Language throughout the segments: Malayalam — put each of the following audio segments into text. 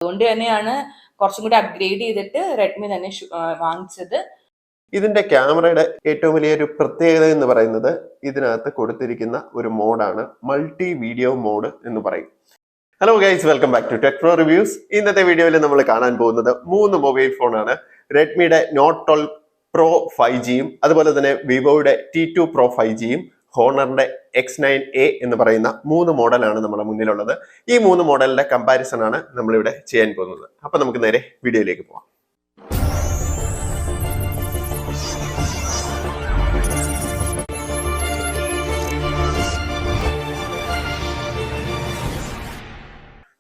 അതുകൊണ്ട് തന്നെയാണ് കുറച്ചും കൂടി അപ്ഗ്രേഡ് ചെയ്തിട്ട് റെഡ്മി തന്നെ വാങ്ങിച്ചത്. ഇതിന്റെ ക്യാമറയുടെ ഏറ്റവും വലിയൊരു പ്രത്യേകത എന്ന് പറയുന്നത് ഇതിനകത്ത് കൊടുത്തിരിക്കുന്ന ഒരു മോഡാണ് മൾട്ടി വീഡിയോ മോഡ് എന്ന് പറയും. Hello guys, welcome back to Tech Pro Reviews. ഇന്നത്തെ വീഡിയോയിൽ നമ്മൾ കാണാൻ പോകുന്നത് 3 മൊബൈൽ ഫോണാണ്. റെഡ്മിയുടെ നോട്ട് 12 പ്രോ 5Gയും അതുപോലെ തന്നെ വിവോയുടെ T2 പ്രോ 5Gയും ഹോണറിന്റെ X9A എന്ന് പറയുന്ന 3 മോഡലാണ് നമ്മുടെ മുന്നിലുള്ളത്. ഈ 3 മോഡലിന്റെ കമ്പാരിസൺ ആണ് നമ്മളിവിടെ ചെയ്യാൻ പോകുന്നത്. അപ്പൊ നമുക്ക് നേരെ വീഡിയോയിലേക്ക് പോവാം.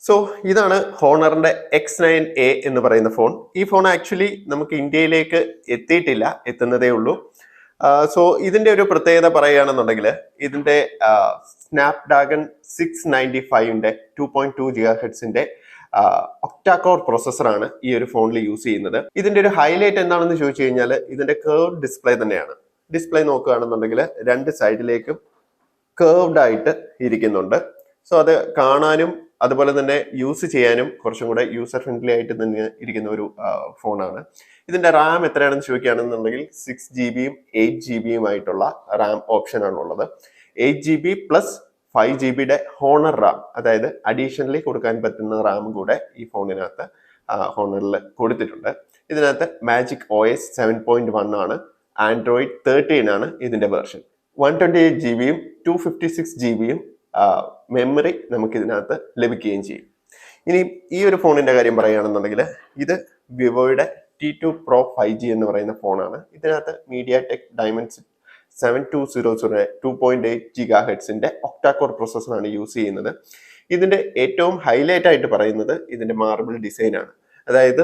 സോ ഇതാണ് ഹോണറിന്റെ X9A എന്ന് പറയുന്ന ഫോൺ. ഈ ഫോൺ ആക്ച്വലി നമുക്ക് ഇന്ത്യയിലേക്ക് എത്തിയിട്ടില്ല, എത്തുന്നതേ ഉള്ളൂ. സോ ഇതിന്റെ ഒരു പ്രത്യേകത പറയുകയാണെന്നുണ്ടെങ്കിൽ ഇതിന്റെ സ്നാപ്ഡ്രാഗൺ 695ന്റെ 2.2 GHz ഒക്ടാകോർ പ്രോസസ്സറാണ് ഈ ഒരു ഫോണിൽ യൂസ് ചെയ്യുന്നത്. ഇതിന്റെ ഒരു ഹൈലൈറ്റ് എന്താണെന്ന് ചോദിച്ചു കഴിഞ്ഞാൽ ഇതിന്റെ കേർവ് ഡിസ്പ്ലേ തന്നെയാണ്. ഡിസ്പ്ലേ നോക്കുകയാണെന്നുണ്ടെങ്കിൽ രണ്ട് സൈഡിലേക്കും കേർവ്ഡ് ആയിട്ട് ഇരിക്കുന്നുണ്ട്. സോ അത് കാണാനും അതുപോലെ തന്നെ യൂസ് ചെയ്യാനും കുറച്ചും കൂടെ യൂസർ ഫ്രണ്ട്ലി ആയിട്ട് തന്നെ ഇരിക്കുന്ന ഒരു ഫോണാണ്. ഇതിന്റെ റാം എത്രയാണെന്ന് ചോദിക്കുകയാണെന്നുണ്ടെങ്കിൽ 6GB 8GB ആയിട്ടുള്ള റാം ഓപ്ഷൻ ആണുള്ളത്. 8GB പ്ലസ് 5GBയുടെ ഹോണർ റാം, അതായത് അഡീഷണലി കൊടുക്കാൻ പറ്റുന്ന റാം കൂടെ ഈ ഫോണിനകത്ത് ഹോണറിൽ കൊടുത്തിട്ടുണ്ട്. ഇതിനകത്ത് മാജിക് OS 7.1 ആണ്. ആൻഡ്രോയിഡ് 13 ആണ് ഇതിന്റെ വെർഷൻ. 128GBയും 256GBയും മെമ്മറി നമുക്ക് ഇതിനകത്ത് ലഭിക്കുകയും ചെയ്യും. ഇനി ഈ ഒരു ഫോണിന്റെ കാര്യം പറയുകയാണെന്നുണ്ടെങ്കിൽ ഇത് വിവോയുടെ T2 പ്രോ 5G എന്ന് പറയുന്ന ഫോണാണ്. ഇതിനകത്ത് MediaTek Dimensity 7200 2.8 GHz octa-core പ്രോസസ്സറാണ് use ചെയ്യുന്നത്. ഇതിന്റെ ഏറ്റവും ഹൈലൈറ്റ് ആയിട്ട് പറയുന്നത് ഇതിന്റെ മാർബിൾ ഡിസൈൻ ആണ്. അതായത്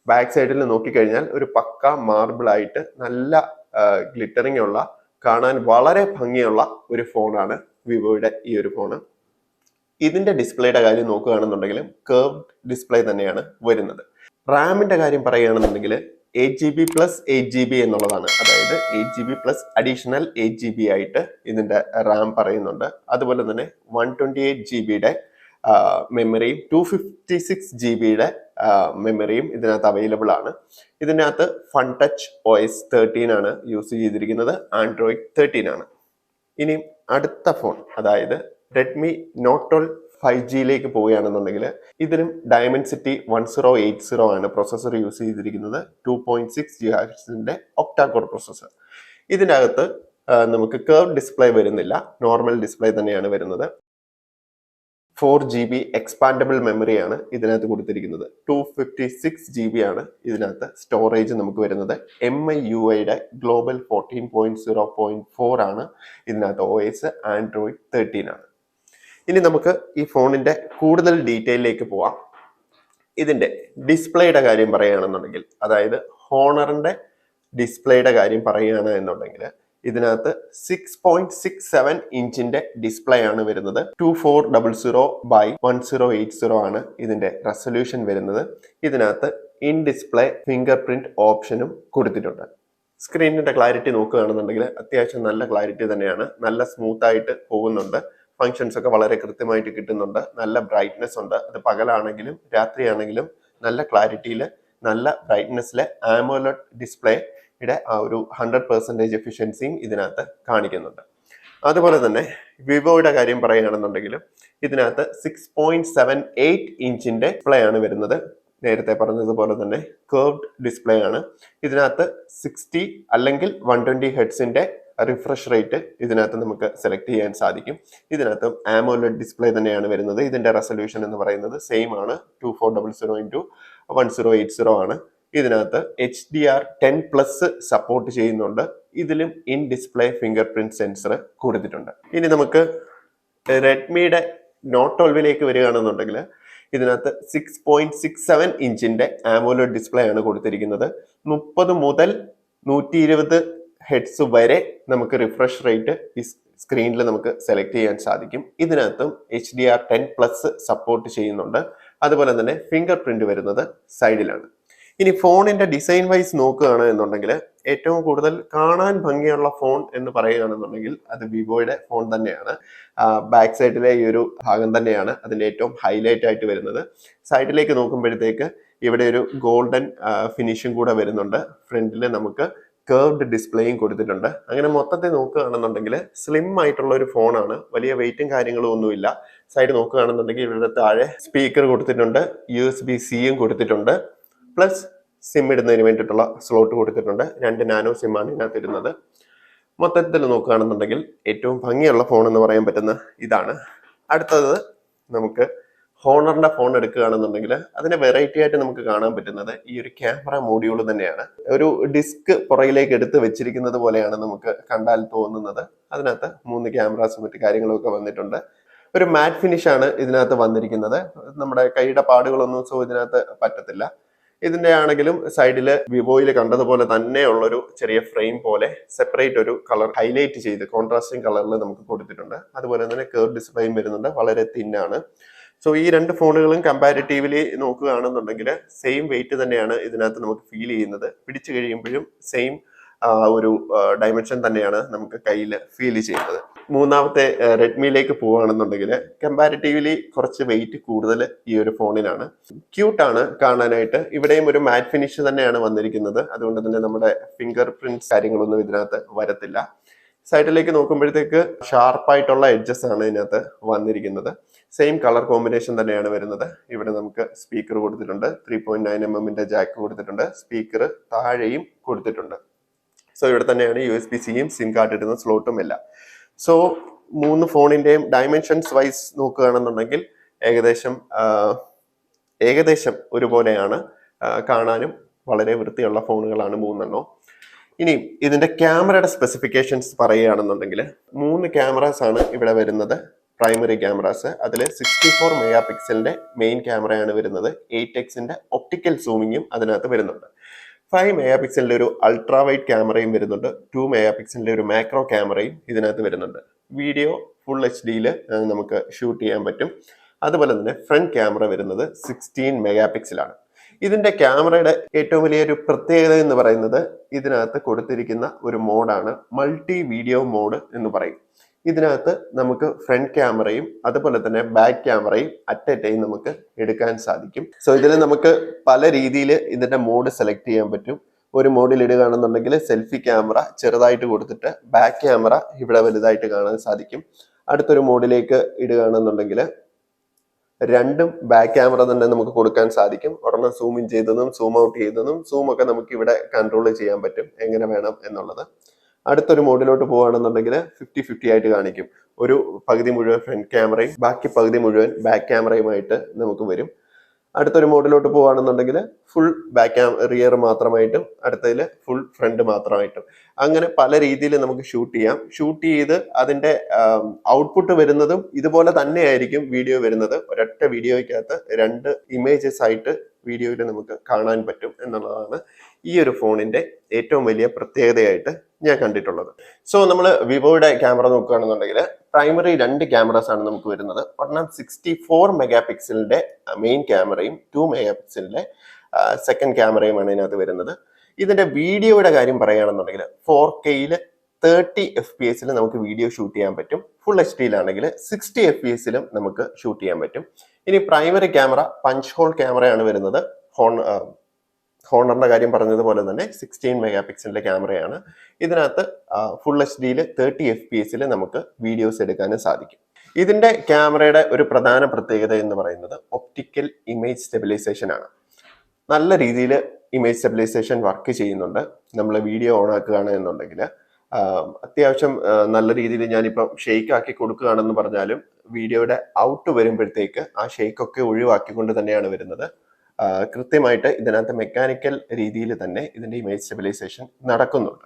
ബാക്ക് സൈഡിൽ നോക്കിക്കഴിഞ്ഞാൽ ഒരു പക്ക മാർബിൾ ആയിട്ട് നല്ല ഗ്ലിറ്ററിംഗ് ഉള്ള, കാണാൻ വളരെ ഭംഗിയുള്ള ഒരു ഫോണാണ് വിവോയുടെ ഈ ഒരു ഫോണ്. ഇതിന്റെ ഡിസ്പ്ലേയുടെ കാര്യം നോക്കുകയാണെന്നുണ്ടെങ്കിൽ കേർവ്ഡ് ഡിസ്പ്ലേ തന്നെയാണ് വരുന്നത്. റാമിന്റെ കാര്യം പറയുകയാണെന്നുണ്ടെങ്കിൽ 8GB പ്ലസ് 8GB എന്നുള്ളതാണ്. അതായത് 8GB പ്ലസ് അഡീഷണൽ 8GB ആയിട്ട് ഇതിന്റെ റാം പറയുന്നുണ്ട്. അതുപോലെ തന്നെ 128GBയുടെ മെമ്മറിയും 256GBയുടെ മെമ്മറിയും ഇതിനകത്ത് അവൈലബിൾ ആണ്. ഇതിനകത്ത് ഫൺ ടച്ച് OS 13 ആണ് യൂസ് ചെയ്തിരിക്കുന്നത്. ആൻഡ്രോയിഡ് 13 ആണ്. ഇനി അടുത്ത ഫോൺ, അതായത് റെഡ്മി നോട്ട് 12 5Gയിലേക്ക് പോവുകയാണെന്നുണ്ടെങ്കിൽ ഇതിലും ഡയമൻസിറ്റി 1080 ആണ് പ്രോസസ്സർ യൂസ് ചെയ്തിരിക്കുന്നത്. 2.6 GHz ഒക്ടാകോർ പ്രോസസ്സർ. ഇതിൻ്റെ അകത്ത് നമുക്ക് കേർവ് ഡിസ്പ്ലേ വരുന്നില്ല, നോർമൽ ഡിസ്പ്ലേ തന്നെയാണ് വരുന്നത്. 4GB എക്സ്പാൻഡബിൾ മെമ്മറിയാണ് ഇതിനകത്ത് കൊടുത്തിരിക്കുന്നത്. 256GB ആണ് ഇതിനകത്ത് സ്റ്റോറേജ് നമുക്ക് വരുന്നത്. MIUIയുടെ ഗ്ലോബൽ 14.0.4 ആണ് ഇതിനകത്ത് OS. ആൻഡ്രോയിഡ് 13 ആണ്. ഇനി നമുക്ക് ഈ ഫോണിന്റെ കൂടുതൽ ഡീറ്റെയിലേക്ക് പോവാം. ഇതിന്റെ ഡിസ്പ്ലേയുടെ കാര്യം പറയുകയാണെന്നുണ്ടെങ്കിൽ, അതായത് ഹോണറിന്റെ ഡിസ്പ്ലേയുടെ കാര്യം പറയുകയാണ് എന്നുണ്ടെങ്കിൽ ഇതിനകത്ത് 6.67 ഇഞ്ചിന്റെ ഡിസ്പ്ലേ ആണ് വരുന്നത്. 2400x1080 ആണ് ഇതിന്റെ റെസൊല്യൂഷൻ വരുന്നത്. ഇതിനകത്ത് ഇൻ ഡിസ്പ്ലേ ഫിംഗർ പ്രിന്റ് ഓപ്ഷനും കൊടുത്തിട്ടുണ്ട്. സ്ക്രീനിന്റെ ക്ലാരിറ്റി നോക്കുകയാണെന്നുണ്ടെങ്കിൽ അത്യാവശ്യം നല്ല ക്ലാരിറ്റി തന്നെയാണ്. നല്ല സ്മൂത്ത് ആയിട്ട് പോകുന്നുണ്ട്. ഫങ്ഷൻസ് ഒക്കെ വളരെ കൃത്യമായിട്ട് കിട്ടുന്നുണ്ട്. നല്ല ബ്രൈറ്റ്നെസ് ഉണ്ട്. അത് പകലാണെങ്കിലും രാത്രിയാണെങ്കിലും നല്ല ക്ലാരിറ്റിയിൽ നല്ല ബ്രൈറ്റ്നെസ്സിലെ AMOLED ഡിസ്പ്ലേയുടെ ആ ഒരു 100% എഫിഷ്യൻസിയും ഇതിനകത്ത് കാണിക്കുന്നുണ്ട്. അതുപോലെ തന്നെ വിവോയുടെ കാര്യം പറയുകയാണെന്നുണ്ടെങ്കിൽ ഇതിനകത്ത് 6.78 ഇഞ്ചിന്റെ ഡിസ്പ്ലേ ആണ് വരുന്നത്. നേരത്തെ പറഞ്ഞതുപോലെ തന്നെ കേർവ്ഡ് ഡിസ്പ്ലേ ആണ്. ഇതിനകത്ത് 60 അല്ലെങ്കിൽ 120 ഹെർട്സിന്റെ റിഫ്രഷ് റേറ്റ് ഇതിനകത്ത് നമുക്ക് സെലക്ട് ചെയ്യാൻ സാധിക്കും. ഇതിനകത്ത് AMOLED ഡിസ്പ്ലേ തന്നെയാണ് വരുന്നത്. ഇതിന്റെ റെസൊല്യൂഷൻ എന്ന് പറയുന്നത് സെയിം ആണ്. 2400x1080 ആണ്. ഇതിനകത്ത് HDR10+ സപ്പോർട്ട് ചെയ്യുന്നുണ്ട്. ഇതിലും in display finger print sensor കൊടുത്തിട്ടുണ്ട്. ഇനി നമുക്ക് റെഡ്മിയുടെ നോട്ട് 12ലേക്ക് വരികയാണെന്നുണ്ടെങ്കിൽ ഇതിനകത്ത് 6.67 ഇഞ്ചിന്റെ AMOLED ഡിസ്പ്ലേ ആണ് കൊടുത്തിരിക്കുന്നത്. 30 മുതൽ 120 ഹെഡ്സ് വരെ നമുക്ക് റിഫ്രഷ് റേറ്റ് ഈ സ്ക്രീനിൽ നമുക്ക് സെലക്ട് ചെയ്യാൻ സാധിക്കും. ഇതിനകത്തും HDR10+ സപ്പോർട്ട് ചെയ്യുന്നുണ്ട്. അതുപോലെ തന്നെ ഫിംഗർ പ്രിന്റ് വരുന്നത് സൈഡിലാണ്. ഇനി ഫോണിന്റെ ഡിസൈൻ വൈസ് നോക്കുകയാണ് എന്നുണ്ടെങ്കിൽ ഏറ്റവും കൂടുതൽ കാണാൻ ഭംഗിയുള്ള ഫോൺ എന്ന് പറയുകയാണെന്നുണ്ടെങ്കിൽ അത് വിവോയുടെ ഫോൺ തന്നെയാണ്. ബാക്ക് സൈഡിലെ ഈ ഒരു ഭാഗം തന്നെയാണ് അതിന്റെ ഏറ്റവും ഹൈലൈറ്റ് ആയിട്ട് വരുന്നത്. സൈഡിലേക്ക് നോക്കുമ്പോഴത്തേക്ക് ഇവിടെ ഒരു ഗോൾഡൻ ഫിനിഷും കൂടെ വരുന്നുണ്ട്. ഫ്രണ്ടിൽ നമുക്ക് കേർവ്ഡ് ഡിസ്പ്ലേയും കൊടുത്തിട്ടുണ്ട്. അങ്ങനെ മൊത്തത്തിൽ നോക്കുകയാണെന്നുണ്ടെങ്കിൽ സ്ലിം ആയിട്ടുള്ള ഒരു ഫോണാണ്. വലിയ വെയിറ്റും കാര്യങ്ങളും ഒന്നുമില്ല. സൈഡ് നോക്കുകയാണെന്നുണ്ടെങ്കിൽ ഇവിടെ താഴെ സ്പീക്കർ കൊടുത്തിട്ടുണ്ട്, USB-Cയും കൊടുത്തിട്ടുണ്ട്, പ്ലസ് സിം ഇടുന്നതിന് വേണ്ടിയിട്ടുള്ള സ്ലോട്ട് കൊടുത്തിട്ടുണ്ട്. 2 നാനോ സിം ആണ് ഇതിനകത്ത് ഇടുന്നത്. മൊത്തത്തിൽ നോക്കുകയാണെന്നുണ്ടെങ്കിൽ ഏറ്റവും ഭംഗിയുള്ള ഫോൺ എന്ന് പറയാൻ പറ്റുന്ന ഇതാണ്. അടുത്തത് നമുക്ക് ഹോണറിന്റെ ഫോൺ എടുക്കുകയാണെന്നുണ്ടെങ്കിൽ അതിന്റെ വെറൈറ്റി ആയിട്ട് നമുക്ക് കാണാൻ പറ്റുന്നത് ഈ ഒരു ക്യാമറ മോഡ്യൂൾ തന്നെയാണ്. ഒരു ഡിസ്ക് പുറകിലേക്ക് എടുത്ത് വെച്ചിരിക്കുന്നത് പോലെയാണ് നമുക്ക് കണ്ടാൽ തോന്നുന്നത്. അതിനകത്ത് 3 ക്യാമറാസും മറ്റു കാര്യങ്ങളൊക്കെ വന്നിട്ടുണ്ട്. ഒരു മാറ്റ് ഫിനിഷ് ആണ് ഇതിനകത്ത് വന്നിരിക്കുന്നത്. നമ്മുടെ കൈയുടെ പാടുകളൊന്നും ഇതിനകത്ത് പറ്റത്തില്ല. ഇതിന്റെ ആണെങ്കിലും സൈഡില് വിവോയിൽ കണ്ടതുപോലെ തന്നെയുള്ളൊരു ചെറിയ ഫ്രെയിം പോലെ സെപ്പറേറ്റ് ഒരു കളർ ഹൈലൈറ്റ് ചെയ്ത് കോൺട്രാസ്റ്റിംഗ് കളറിൽ നമുക്ക് കൊടുത്തിട്ടുണ്ട്. അതുപോലെ തന്നെ കേർവ് ഡിസ്പ്ലേയും വരുന്നുണ്ട്, വളരെ തിന്നാണ്. സോ ഈ 2 ഫോണുകളും കമ്പാരിറ്റീവ്ലി നോക്കുകയാണെന്നുണ്ടെങ്കിൽ സെയിം വെയിറ്റ് തന്നെയാണ് ഇതിനകത്ത് നമുക്ക് ഫീൽ ചെയ്യുന്നത്. പിടിച്ചു കഴിയുമ്പോഴും സെയിം ഒരു ഡയമെൻഷൻ തന്നെയാണ് നമുക്ക് കയ്യിൽ ഫീൽ ചെയ്യുന്നത്. മൂന്നാമത്തെ റെഡ്മിയിലേക്ക് പോവുകയാണെന്നുണ്ടെങ്കിൽ കമ്പാരിറ്റീവ്ലി കുറച്ച് വെയിറ്റ് കൂടുതൽ ഈ ഒരു ഫോണിനാണ്. ക്യൂട്ടാണ് കാണാനായിട്ട്. ഇവിടെയും ഒരു മാറ്റ് ഫിനിഷ് തന്നെയാണ് വന്നിരിക്കുന്നത്. അതുകൊണ്ട് തന്നെ നമ്മുടെ ഫിംഗർ പ്രിന്റ്സ് കാര്യങ്ങളൊന്നും ഇതിനകത്ത് വരത്തില്ല. സൈഡിലേക്ക് നോക്കുമ്പോഴത്തേക്ക് ഷാർപ്പായിട്ടുള്ള എഡ്ജസ് ആണ് ഇതിനകത്ത് വന്നിരിക്കുന്നത്. സെയിം കളർ കോമ്പിനേഷൻ തന്നെയാണ് വരുന്നത്. ഇവിടെ നമുക്ക് സ്പീക്കർ കൊടുത്തിട്ടുണ്ട്, 3.9 mm ജാക്ക് കൊടുത്തിട്ടുണ്ട്, സ്പീക്കർ താഴെയും കൊടുത്തിട്ടുണ്ട്. സോ ഇവിടെ തന്നെയാണ് USB-Cയും സിം കാർഡ് ഇടുന്ന സ്ലോട്ടും എല്ലാം. സോ 3 ഫോണിന്റെയും ഡയമെൻഷൻസ് വൈസ് നോക്കുകയാണെന്നുണ്ടെങ്കിൽ ഏകദേശം ഒരുപോലെയാണ്. കാണാനും വളരെ വൃത്തിയുള്ള ഫോണുകളാണ് 3 ഇനി ഇതിന്റെ ക്യാമറയുടെ സ്പെസിഫിക്കേഷൻസ് പറയുകയാണെന്നുണ്ടെങ്കിൽ 3 ക്യാമറാസ് ആണ് ഇവിടെ വരുന്നത്. പ്രൈമറി ക്യാമറാസ് അതിൽ 64 മെഗാ പിക്സലിന്റെ മെയിൻ ക്യാമറയാണ് വരുന്നത്. 8x ഒപ്റ്റിക്കൽ സൂമിങ്ങും അതിനകത്ത് വരുന്നുണ്ട്. 5 മെഗാ പിക്സലിന്റെ ഒരു അൾട്രാ വൈഡ് ക്യാമറയും വരുന്നുണ്ട്. 2 മെഗാ പിക്സലിന്റെ ഒരു മാക്രോ ക്യാമറയും ഇതിനകത്ത് വരുന്നുണ്ട്. വീഡിയോ ഫുൾ HD നമുക്ക് ഷൂട്ട് ചെയ്യാൻ പറ്റും. അതുപോലെ തന്നെ ഫ്രണ്ട് ക്യാമറ വരുന്നത് 16 മെഗാ പിക്സലാണ്. ഇതിന്റെ ക്യാമറയുടെ ഏറ്റവും വലിയൊരു പ്രത്യേകത എന്ന് പറയുന്നത് ഇതിനകത്ത് കൊടുത്തിരിക്കുന്ന ഒരു മോഡാണ് മൾട്ടി വീഡിയോ മോഡ് എന്ന് പറയും. ഇതിനകത്ത് നമുക്ക് ഫ്രണ്ട് ക്യാമറയും അതുപോലെ തന്നെ ബാക്ക് ക്യാമറയും അറ്റ് എ ടൈം നമുക്ക് എടുക്കാൻ സാധിക്കും. സോ ഇതിൽ നമുക്ക് പല രീതിയിൽ ഇതിന്റെ മോഡ് സെലക്ട് ചെയ്യാൻ പറ്റും. ഒരു മോഡിൽ ഇടുകയാണെന്നുണ്ടെങ്കിൽ സെൽഫി ക്യാമറ ചെറുതായിട്ട് കൊടുത്തിട്ട് ബാക്ക് ക്യാമറ ഇവിടെ വലുതായിട്ട് കാണാൻ സാധിക്കും. അടുത്തൊരു മോഡിലേക്ക് ഇടുകയാണെന്നുണ്ടെങ്കിൽ രണ്ടും ബാക്ക് ക്യാമറ തന്നെ നമുക്ക് കൊടുക്കാൻ സാധിക്കും. ഒരെണ്ണം സൂം ഇൻ ചെയ്തതും സൂം ഔട്ട് ചെയ്തതും സൂം ഒക്കെ നമുക്ക് ഇവിടെ കൺട്രോൾ ചെയ്യാൻ പറ്റും എങ്ങനെ വേണം എന്നുള്ളത്. അടുത്തൊരു മോഡിലോട്ട് പോവുകയാണെന്നുണ്ടെങ്കിൽ 50-50 ആയിട്ട് കാണിക്കും. ഒരു പകുതി മുഴുവൻ ഫ്രണ്ട് ക്യാമറയും ബാക്കി പകുതി മുഴുവൻ ബാക്ക് ക്യാമറയുമായിട്ട് നമുക്ക് വരും. അടുത്തൊരു മോഡിലോട്ട് പോവുകയാണെന്നുണ്ടെങ്കിൽ ഫുൾ ബാക്ക് റിയർ മാത്രമായിട്ടും അടുത്തതിൽ ഫുൾ ഫ്രണ്ട് മാത്രമായിട്ടും അങ്ങനെ പല രീതിയിൽ നമുക്ക് ഷൂട്ട് ചെയ്യാം. ഷൂട്ട് ചെയ്ത് അതിന്റെ ഔട്ട്പുട്ട് വരുന്നതും ഇതുപോലെ തന്നെയായിരിക്കും വീഡിയോ വരുന്നത്. ഒരൊറ്റ വീഡിയോയ്ക്കകത്ത് 2 ഇമേജസ് ആയിട്ട് വീഡിയോയിൽ നമുക്ക് കാണാൻ പറ്റും എന്നുള്ളതാണ് ഈ ഒരു ഫോണിന്റെ ഏറ്റവും വലിയ പ്രത്യേകതയായിട്ട് ഞാൻ കണ്ടിട്ടുള്ളത്. സോ നമ്മൾ വിവോയുടെ ക്യാമറ നോക്കുകയാണെന്നുണ്ടെങ്കിൽ പ്രൈമറി 2 ക്യാമറാസ് ആണ് നമുക്ക് വരുന്നത്. ഒരെണ്ണം 64 മെഗാ പിക്സലിന്റെ മെയിൻ ക്യാമറയും 2 മെഗാ പിക്സലിന്റെ സെക്കൻഡ് ക്യാമറയുമാണ് ഇതിനകത്ത് വരുന്നത്. ഇതിന്റെ വീഡിയോയുടെ കാര്യം പറയുകയാണെന്നുണ്ടെങ്കിൽ 4K 30 FPS നമുക്ക് വീഡിയോ ഷൂട്ട് ചെയ്യാൻ പറ്റും. ഫുൾ HD ലാണെങ്കിൽ 60 FPS നമുക്ക് ഷൂട്ട് ചെയ്യാൻ പറ്റും. ഇനി പ്രൈമറി ക്യാമറ പഞ്ച് ഹോൾ ക്യാമറയാണ് വരുന്നത്. ഹോണറിന്റെ കാര്യം പറഞ്ഞതുപോലെ തന്നെ 16 മെഗാ പിക്സലിന്റെ ക്യാമറയാണ്. ഇതിനകത്ത് ഫുൾ HD 30 FPS നമുക്ക് വീഡിയോസ് എടുക്കാനും സാധിക്കും. ഇതിന്റെ ക്യാമറയുടെ ഒരു പ്രധാന പ്രത്യേകത എന്ന് പറയുന്നത് ഒപ്റ്റിക്കൽ ഇമേജ് സ്റ്റെബിലൈസേഷൻ ആണ്. നല്ല രീതിയിൽ ഇമേജ് സ്റ്റെബിലൈസേഷൻ വർക്ക് ചെയ്യുന്നുണ്ട്. നമ്മൾ വീഡിയോ ഓൺ ആക്കുകയാണ് എന്നുണ്ടെങ്കിൽ അത്യാവശ്യം നല്ല രീതിയിൽ ഞാനിപ്പം ഷെയ്ക്ക് ആക്കി കൊടുക്കുകയാണെന്ന് പറഞ്ഞാലും വീഡിയോയുടെ ഔട്ട് വരുമ്പോഴത്തേക്ക് ആ ഷെയ്ക്കൊക്കെ ഒഴിവാക്കിക്കൊണ്ട് തന്നെയാണ് വരുന്നത്. കൃത്യമായിട്ട് ഇതിനകത്ത് മെക്കാനിക്കൽ രീതിയിൽ തന്നെ ഇതിന്റെ ഇമേജ് സ്റ്റെബിലൈസേഷൻ നടക്കുന്നുണ്ട്.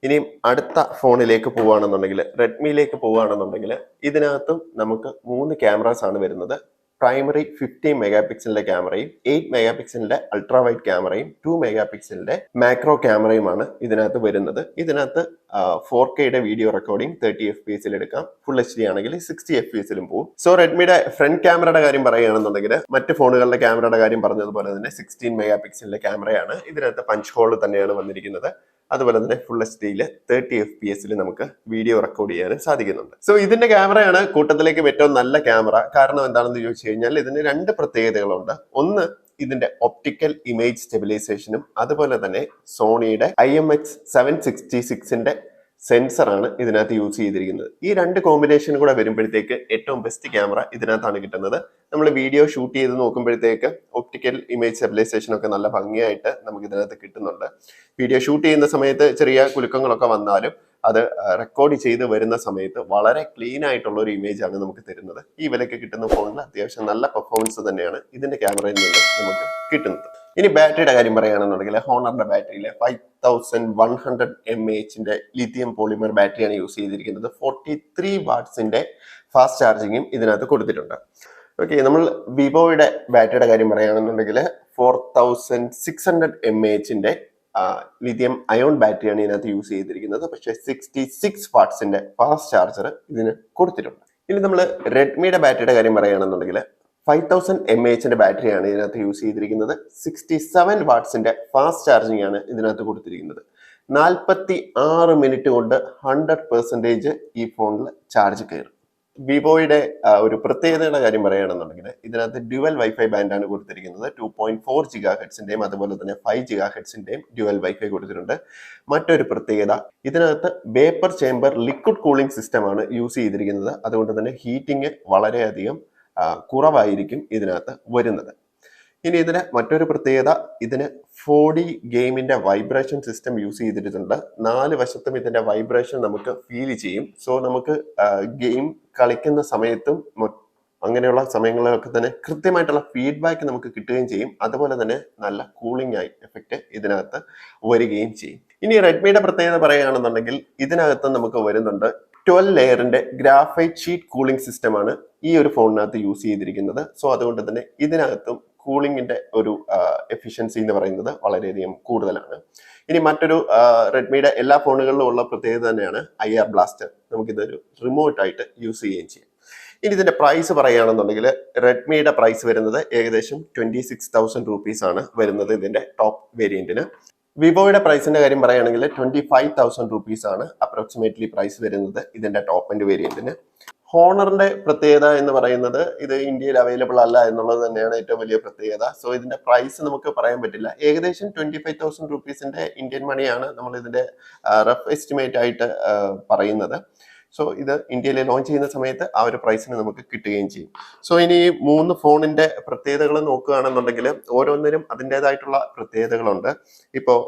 ഇനി അടുത്ത ഫോണിലേക്ക് പോവുകയാണെന്നുണ്ടെങ്കിൽ റെഡ്മിയിലേക്ക് പോവുകയാണെന്നുണ്ടെങ്കിൽ ഇതിനകത്തും നമുക്ക് 3 ക്യാമറാസ് ആണ് വരുന്നത്. പ്രൈമറി 15 മെഗാ പിക്സലിന്റെ ക്യാമറയും 8 മെഗാ പിക്സലിന്റെ അൾട്രാ വൈഡ് ക്യാമറയും 2 മെഗാ പിക്സലിന്റെ മാക്രോ ക്യാമറയുമാണ് ഇതിനകത്ത് വരുന്നത്. ഇതിനകത്ത് 4Kയുടെ വീഡിയോ റെക്കോർഡിംഗ് 30 FPS എടുക്കാം. ഫുൾ HD ആണെങ്കിൽ 60 FPS പോകും. സോ റെഡ്മിയുടെ ഫ്രണ്ട് ക്യാമറയുടെ കാര്യം പറയുകയാണെന്നുണ്ടെങ്കിൽ മറ്റ് ഫോണുകളുടെ ക്യാമറയുടെ കാര്യം പറഞ്ഞതുപോലെ തന്നെ 16 മെഗാ പിക്സലിന്റെ ക്യാമറയാണ്. ഇതിനകത്ത് പഞ്ച് ഹോൾ തന്നെയാണ് വന്നിരിക്കുന്നത്. അതുപോലെ തന്നെ ഫുൾ HD 30 FPS നമുക്ക് വീഡിയോ റെക്കോർഡ് ചെയ്യാൻ സാധിക്കുന്നുണ്ട്. സോ ഇതിന്റെ ക്യാമറയാണ് കൂട്ടത്തിലേക്ക് ഏറ്റവും നല്ല ക്യാമറ. കാരണം എന്താണെന്ന് ചോദിച്ചു കഴിഞ്ഞാൽ ഇതിന് രണ്ട് പ്രത്യേകതകളുണ്ട്. ഒന്ന്, ഇതിന്റെ ഒപ്റ്റിക്കൽ ഇമേജ് സ്റ്റെബിലൈസേഷനും അതുപോലെ തന്നെ സോണിയുടെ IMX766ന്റെ സെൻസറാണ് ഇതിനകത്ത് യൂസ് ചെയ്തിരിക്കുന്നത്. ഈ രണ്ട് കോമ്പിനേഷൻ കൂടെ വരുമ്പോഴത്തേക്ക് ഏറ്റവും ബെസ്റ്റ് ക്യാമറ ഇതിനകത്താണ് കിട്ടുന്നത്. നമ്മൾ വീഡിയോ ഷൂട്ട് ചെയ്ത് നോക്കുമ്പോഴത്തേക്ക് ഒപ്റ്റിക്കൽ ഇമേജ് സ്റ്റെബിലൈസേഷൻ ഒക്കെ നല്ല ഭംഗിയായിട്ട് നമുക്ക് ഇതിനകത്ത് കിട്ടുന്നുണ്ട്. വീഡിയോ ഷൂട്ട് ചെയ്യുന്ന സമയത്ത് ചെറിയ കുലുക്കങ്ങളൊക്കെ വന്നാലും അത് റെക്കോർഡ് ചെയ്ത് വരുന്ന സമയത്ത് വളരെ ക്ലീൻ ആയിട്ടുള്ള ഒരു ഇമേജ് ആണ് നമുക്ക് തരുന്നത്. ഈ വിലയ്ക്ക് കിട്ടുന്ന ഫോണിൽ അത്യാവശ്യം നല്ല പെർഫോമൻസ് തന്നെയാണ് ഇതിന്റെ ക്യാമറയിൽ നിന്ന് നമുക്ക് കിട്ടുന്നത്. ഇനി ബാറ്ററിയുടെ കാര്യം പറയുകയാണെന്നുണ്ടെങ്കിൽ ഹോണറിന്റെ ബാറ്ററിയിലെ 5100 mAhന്റെ ലിഥിയം പോളിമർ ബാറ്ററിയാണ് യൂസ് ചെയ്തിരിക്കുന്നത്. 43 വാട്ട്സിന്റെ ഫാസ്റ്റ് ചാർജിങ്ങും ഇതിനകത്ത് കൊടുത്തിട്ടുണ്ട്. ഓക്കെ, നമ്മൾ വിവോയുടെ ബാറ്ററിയുടെ കാര്യം പറയുകയാണെന്നുണ്ടെങ്കിൽ 4600 mAhന്റെ ലിഥിയം അയോൺ ബാറ്ററിയാണ് ഇതിനകത്ത് യൂസ് ചെയ്തിരിക്കുന്നത്. പക്ഷേ 66 വാട്ട്സിന്റെ ഫാസ്റ്റ് ചാർജർ ഇതിന് കൊടുത്തിട്ടുണ്ട്. ഇനി നമ്മൾ റെഡ്മിയുടെ ബാറ്ററിയുടെ കാര്യം പറയുകയാണെന്നുണ്ടെങ്കിൽ 5000 mAhന്റെ ബാറ്ററിയാണ് ഇതിനകത്ത് യൂസ് ചെയ്തിരിക്കുന്നത്. 67 വാട്ട്സിന്റെ ഫാസ്റ്റ് ചാർജിങ് ആണ് ഇതിനകത്ത് കൊടുത്തിരിക്കുന്നത്. 46 മിനിറ്റ് കൊണ്ട് 100% ഈ ഫോണിൽ ചാർജ് കയറും. വിവോയുടെ ഒരു പ്രത്യേകതയുടെ കാര്യം പറയുകയാണെന്നുണ്ടെങ്കിൽ ഇതിനകത്ത് ഡ്യുവൽ വൈഫൈ ബാൻഡാണ് കൊടുത്തിരിക്കുന്നത്. 2.4 GHzന്റെയും അതുപോലെ തന്നെ 5 GHzന്റെയും ഡ്യുവൽ വൈഫൈ കൊടുത്തിട്ടുണ്ട്. മറ്റൊരു പ്രത്യേകത, ഇതിനകത്ത് vapour chamber liquid cooling system ആണ് യൂസ് ചെയ്തിരിക്കുന്നത്. അതുകൊണ്ട് തന്നെ ഹീറ്റിംഗ് വളരെയധികം കുറവായിരിക്കും ഇതിനകത്ത് വരുന്നത്. ഇനി ഇതിന് മറ്റൊരു പ്രത്യേകത, ഇതിന് 4D ഗെയിമിന്റെ വൈബ്രേഷൻ സിസ്റ്റം യൂസ് ചെയ്തിട്ടുണ്ട്. 4 വശത്തും ഇതിന്റെ വൈബ്രേഷൻ നമുക്ക് ഫീൽ ചെയ്യും. സോ നമുക്ക് ഗെയിം കളിക്കുന്ന സമയത്തും അങ്ങനെയുള്ള സമയങ്ങളിലൊക്കെ തന്നെ കൃത്യമായിട്ടുള്ള ഫീഡ്ബാക്ക് നമുക്ക് കിട്ടുകയും ചെയ്യും. അതുപോലെ തന്നെ നല്ല കൂളിംഗ് ആയി എഫക്റ്റ് ഇതിനകത്ത് വരികയും ചെയ്യും. ഇനി റെഡ്മിയുടെ പ്രത്യേകത പറയുകയാണെന്നുണ്ടെങ്കിൽ ഇതിനകത്ത് നമുക്ക് വരുന്നുണ്ട് 12 ലെയറിന്റെ ഗ്രാഫൈറ്റ് ഷീറ്റ് കൂളിംഗ് സിസ്റ്റമാണ് ഈ ഒരു ഫോണിനകത്ത് യൂസ് ചെയ്തിരിക്കുന്നത്. സോ അതുകൊണ്ട് തന്നെ ഇതിനകത്തും കൂളിംഗിന്റെ ഒരു എഫിഷ്യൻസി എന്ന് പറയുന്നത് വളരെയധികം കൂടുതലാണ്. ഇനി മറ്റൊരു റെഡ്മിയുടെ എല്ലാ ഫോണുകളിലും ഉള്ള പ്രത്യേകത തന്നെയാണ് IR ബ്ലാസ്റ്റർ. നമുക്കിതൊരു റിമോട്ട് ആയിട്ട് യൂസ് ചെയ്യുകയും ചെയ്യാം. ഇനി ഇതിന്റെ പ്രൈസ് പറയുകയാണെന്നുണ്ടെങ്കിൽ റെഡ്മിയുടെ പ്രൈസ് വരുന്നത് ഏകദേശം 26,000 rupees ആണ് വരുന്നത് ഇതിന്റെ ടോപ്പ് വേരിയന്റിന്. വിവോയുടെ പ്രൈസിന്റെ കാര്യം പറയുകയാണെങ്കിൽ 25,000 rupees ആണ് അപ്രോക്സിമേറ്റ്ലി പ്രൈസ് വരുന്നത് ഇതിന്റെ ടോപ്പ് എൻഡ് വേരിയന്റിന്. ഹോണറിന്റെ പ്രത്യേകത എന്ന് പറയുന്നത് ഇത് ഇന്ത്യയിൽ അവൈലബിൾ അല്ല എന്നുള്ളത് തന്നെയാണ് ഏറ്റവും വലിയ പ്രത്യേകത. സോ ഇതിന്റെ പ്രൈസ് നമുക്ക് പറയാൻ പറ്റില്ല. ഏകദേശം 25,000 rupeesന്റെ ഇന്ത്യൻ മണിയാണ് നമ്മൾ ഇതിന്റെ റഫ് എസ്റ്റിമേറ്റ് ആയിട്ട് പറയുന്നത്. സോ ഇത് ഇന്ത്യയിൽ ലോഞ്ച് ചെയ്യുന്ന സമയത്ത് ആ ഒരു പ്രൈസിന് നമുക്ക് കിട്ടുകയും ചെയ്യും. സോ ഇനി 3 ഫോണിന്റെ പ്രത്യേകതകൾ നോക്കുകയാണെന്നുണ്ടെങ്കിൽ ഓരോന്നിനും അതിൻ്റെതായിട്ടുള്ള പ്രത്യേകതകളുണ്ട്. ഇപ്പോൾ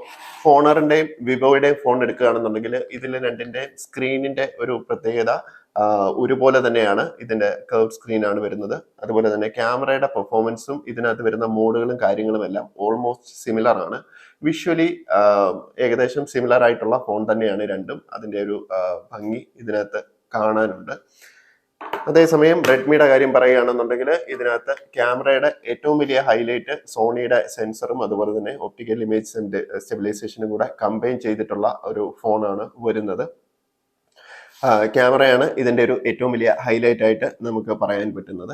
ഹോണറിന്റെയും വിവോയുടെയും ഫോൺ എടുക്കുകയാണെന്നുണ്ടെങ്കിൽ ഇതിൽ രണ്ടിന്റെയും സ്ക്രീനിന്റെ ഒരു പ്രത്യേകത ഒരുപോലെ തന്നെയാണ്. ഇതിന്റെ കർവ് സ്ക്രീൻ ആണ് വരുന്നത്. അതുപോലെ തന്നെ ക്യാമറയുടെ പെർഫോമൻസും ഇതിനകത്ത് വരുന്ന മോഡുകളും കാര്യങ്ങളും എല്ലാം ഓൾമോസ്റ്റ് സിമിലർ ആണ്. വിഷ്വലി ഏകദേശം സിമിലർ ആയിട്ടുള്ള ഫോൺ തന്നെയാണ് രണ്ടും. അതിന്റെ ഒരു ഭംഗി ഇതിനകത്ത് കാണാനുണ്ട്. അതേസമയം റെഡ്മിയുടെ കാര്യം പറയുകയാണെന്നുണ്ടെങ്കിൽ ഇതിനകത്ത് ക്യാമറയുടെ ഏറ്റവും വലിയ ഹൈലൈറ്റ് സോണിയുടെ സെൻസറും അതുപോലെ തന്നെ ഒപ്റ്റിക്കൽ ഇമേജ് സ്റ്റെബിലൈസേഷനും കൂടെ കമ്പൈൻ ചെയ്തിട്ടുള്ള ഒരു ഫോണാണ് വരുന്നത്. ക്യാമറയാണ് ഇതിന്റെ ഒരു ഏറ്റവും വലിയ ഹൈലൈറ്റ് ആയിട്ട് നമുക്ക് പറയാൻ പറ്റുന്നത്.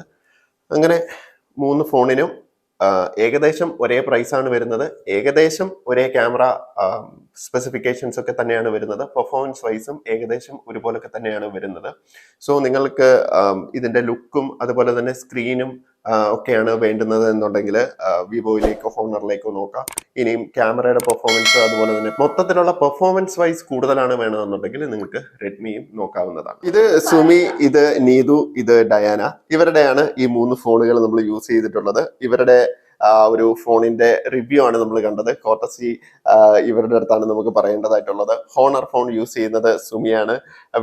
അങ്ങനെ 3 ഫോണിനും ഏകദേശം ഒരേ പ്രൈസാണ് വരുന്നത്. ഏകദേശം ഒരേ ക്യാമറ സ്പെസിഫിക്കേഷൻസ് ഒക്കെ തന്നെയാണ് വരുന്നത്. പെർഫോമൻസ് വൈസും ഏകദേശം ഒരുപോലൊക്കെ തന്നെയാണ് വരുന്നത്. സോ നിങ്ങൾക്ക് ഇതിന്റെ ലുക്കും അതുപോലെ തന്നെ സ്ക്രീനും ഒക്കെയാണ് വേണ്ടുന്നത് എന്നുണ്ടെങ്കിൽ വിവോയിലേക്കോ ഹോണറിലേക്കോ നോക്കാം. ഇനിയും ക്യാമറയുടെ പെർഫോമൻസ് അതുപോലെ തന്നെ മൊത്തത്തിലുള്ള പെർഫോമൻസ് വൈസ് കൂടുതലാണ് വേണമെന്നുണ്ടെങ്കിൽ നിങ്ങൾക്ക് റെഡ്മിയും നോക്കാവുന്നതാണ്. ഇത് സുമി, ഇത് നീതു, ഇത് ഡയാന, ഇവരുടെയാണ് ഈ 3 ഫോണുകൾ നമ്മൾ യൂസ് ചെയ്തിട്ടുള്ളത്. ഇവരുടെ ഒരു ഫോണിന്റെ റിവ്യൂ ആണ് നമ്മൾ കണ്ടത്. കോർട്ടസി ഇവരുടെ അടുത്താണ് നമുക്ക് പറയേണ്ടതായിട്ടുള്ളത്. ഹോണർ ഫോൺ യൂസ് ചെയ്യുന്നത് സുമിയാണ്,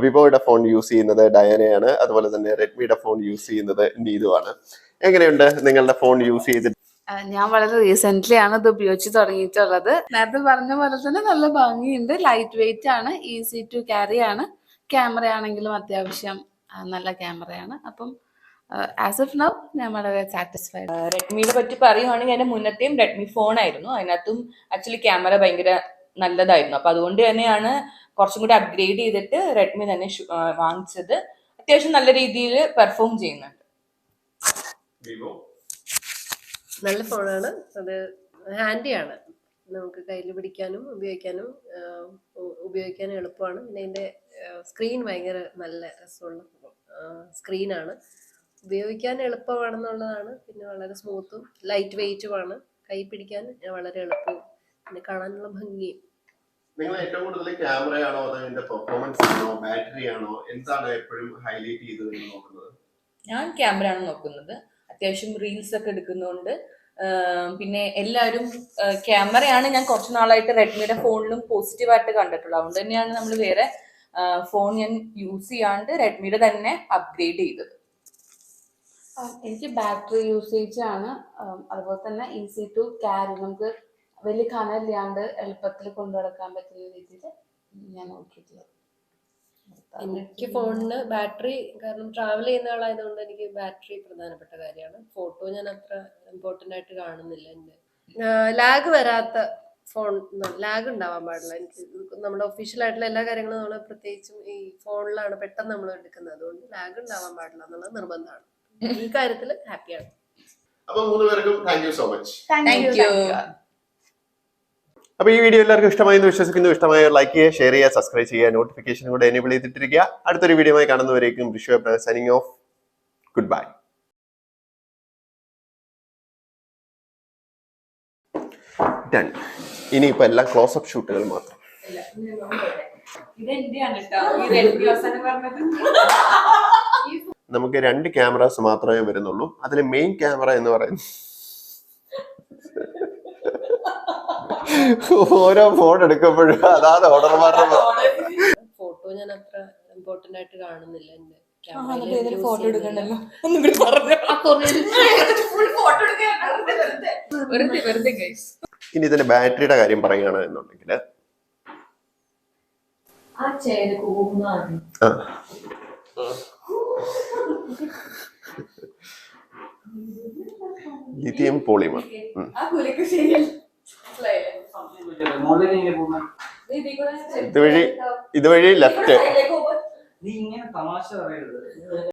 വിവോയുടെ ഫോൺ യൂസ് ചെയ്യുന്നത് ഡയാനയാണ്, അതുപോലെ തന്നെ റെഡ്മിയുടെ ഫോൺ യൂസ് ചെയ്യുന്നത് നീതു ആണ്. എങ്ങനെയുണ്ട് നിങ്ങളുടെ ഫോൺ യൂസ് ചെയ്തിട്ട്? ഞാൻ വളരെ റീസെന്റ് ആണ് ഇത് ഉപയോഗിച്ച് തുടങ്ങിയിട്ടുള്ളത്. നേരത്തെ പറഞ്ഞ പോലെ തന്നെ നല്ല ഭംഗിയുണ്ട്, ലൈറ്റ് വെയിറ്റ് ആണ്, ഈസി ടു ക്യാരി ആണ്. ക്യാമറ ആണെങ്കിലും അത്യാവശ്യം നല്ല ക്യാമറയാണ്. അപ്പം ആസ് ഓഫ് നൗ ഞാൻ വളരെ സാറ്റിസ്ഫൈഡ്. റെഡ്മിയെ പറ്റി പറയുവാണെങ്കിൽ എൻ്റെ മുന്നത്തെയും റെഡ്മി ഫോൺ ആയിരുന്നു. അതിനകത്തും ആക്ച്വലി ക്യാമറ ഭയങ്കര നല്ലതായിരുന്നു. അപ്പൊ അതുകൊണ്ട് തന്നെയാണ് കുറച്ചും കൂടി അപ്ഗ്രേഡ് ചെയ്തിട്ട് റെഡ്മി തന്നെ വാങ്ങിച്ചത്. അത്യാവശ്യം നല്ല രീതിയിൽ പെർഫോം ചെയ്യുന്നുണ്ട്. നല്ല ഫോണാണ്. അത് ഹാൻഡിയാണ്, നമുക്ക് കയ്യിൽ പിടിക്കാനും ഉപയോഗിക്കാനും എളുപ്പമാണ്. പിന്നെ അതിൻ്റെ സ്ക്രീൻ ഭയങ്കര നല്ല രസമുള്ള സ്ക്രീനാണ്, ഉപയോഗിക്കാൻ എളുപ്പമാണെന്നുള്ളതാണ്. പിന്നെ വളരെ സ്മൂത്തും ലൈറ്റ് വെയിറ്റുമാണ്, കൈ പിടിക്കാൻ വളരെ എളുപ്പവും പിന്നെ കാണാനുള്ള ഭംഗിയും. നിങ്ങൾ ഏറ്റവും കൂടുതൽ ക്യാമറയാണോ അതോ ഇതിന്റെ പെർഫോമൻസ് ആണോ ബാറ്ററി ആണോ എന്താണ് എപ്പോഴും ഹൈലൈറ്റ് ചെയ്ത് നോക്കുന്നത്? ഞാൻ ക്യാമറയാണ് നോക്കുന്നത്. അത്യാവശ്യം റീൽസ് ഒക്കെ എടുക്കുന്നതുകൊണ്ട് പിന്നെ എല്ലാവരും ക്യാമറയാണ് ഞാൻ കുറച്ച് നാളായിട്ട് റെഡ്മിയുടെ ഫോണിലും പോസിറ്റീവായിട്ട് കണ്ടിട്ടുള്ളത്. അതുകൊണ്ട് തന്നെയാണ് നമ്മൾ വേറെ ഫോൺ ഞാൻ യൂസ് ചെയ്യാണ്ട് റെഡ്മിയുടെ തന്നെ അപ്ഗ്രേഡ് ചെയ്തത്. എനിക്ക് ബാറ്ററി യൂസേജ് ആണ്, അതുപോലെ തന്നെ ഈസി ടു ക്യാരി, നമുക്ക് വലിയ കനമില്ലാണ്ട് എളുപ്പത്തിൽ കൊണ്ടു നടക്കാൻ പറ്റുന്ന രീതിയിൽ ഞാൻ നോക്കിയിട്ടുള്ളത്. എനിക്ക് ഫോണിന് ബാറ്ററി, കാരണം ട്രാവൽ ചെയ്യുന്ന ആളായതുകൊണ്ട് എനിക്ക് ബാറ്ററി പ്രധാനപ്പെട്ട കാര്യമാണ്. ഫോട്ടോ ഞാൻ അത്ര ഇമ്പോർട്ടൻ്റ് ആയിട്ട് കാണുന്നില്ല. എൻ്റെ ലാഗ് വരാത്ത ഫോൺ, ലാഗ് ഉണ്ടാവാൻ പാടില്ല. എനിക്ക് നമ്മുടെ ഒഫീഷ്യൽ ആയിട്ടുള്ള എല്ലാ കാര്യങ്ങളും നമ്മൾ പ്രത്യേകിച്ചും ഈ ഫോണിലാണ് പെട്ടെന്ന് നമ്മൾ എടുക്കുന്നത്, അതുകൊണ്ട് ലാഗ് ഉണ്ടാവാൻ പാടില്ല എന്നുള്ളത് നിർബന്ധമാണ്. ഈ കാര്യത്തിൽ ഹാപ്പിയാണ്. അപ്പൊ 3 പേർക്കും thank you so much. Thank you. അപ്പൊ ഈ വീഡിയോ എല്ലാവർക്കും ഇഷ്ടമായി എന്ന് വിശ്വസിക്കുന്നു. ഇഷ്ടമായ ലൈക്ക് ചെയ്യുക, ഷെയർ ചെയ്യുക, സബ്സ്ക്രൈബ് ചെയ്യുക, നോട്ടിഫിക്കേഷൻ കൂടെ എനേബിൾ ചെയ്തിട്ടിരിക്കുക. അടുത്തൊരു വീഡിയോയുമായി കാണുന്നവരേക്കും signing off. Good bye. Done. ഇനിയിപ്പോ എല്ലാം ക്ലോസപ്പ് ഷൂട്ടുകൾ മാത്രം. നമുക്ക് 2 ക്യാമറാസ് മാത്രമേ വരുന്നുള്ളൂ. അതിൽ മെയിൻ ക്യാമറ എന്ന് പറയുന്നത് ഓരോ ഫോൺ എടുക്കുമ്പോഴും അതാണ് ഓർഡർമാരുടെ ഫോട്ടോ ഞാൻ അത്ര ഇമ്പോർട്ടൻ്റ് ആയിട്ട് കാണുന്നില്ല. എൻ്റെ ഫോട്ടോ എടുക്കണ്ടല്ലോ വെറുതെ ഗൈസ്. ഇനി ഇതിന്റെ ബാറ്ററിയുടെ കാര്യം പറയുകയാണ് എന്നുണ്ടെങ്കിൽ ലിഥിയം പോളിമർ. ഇതുവഴി ലെഫ്റ്റ്.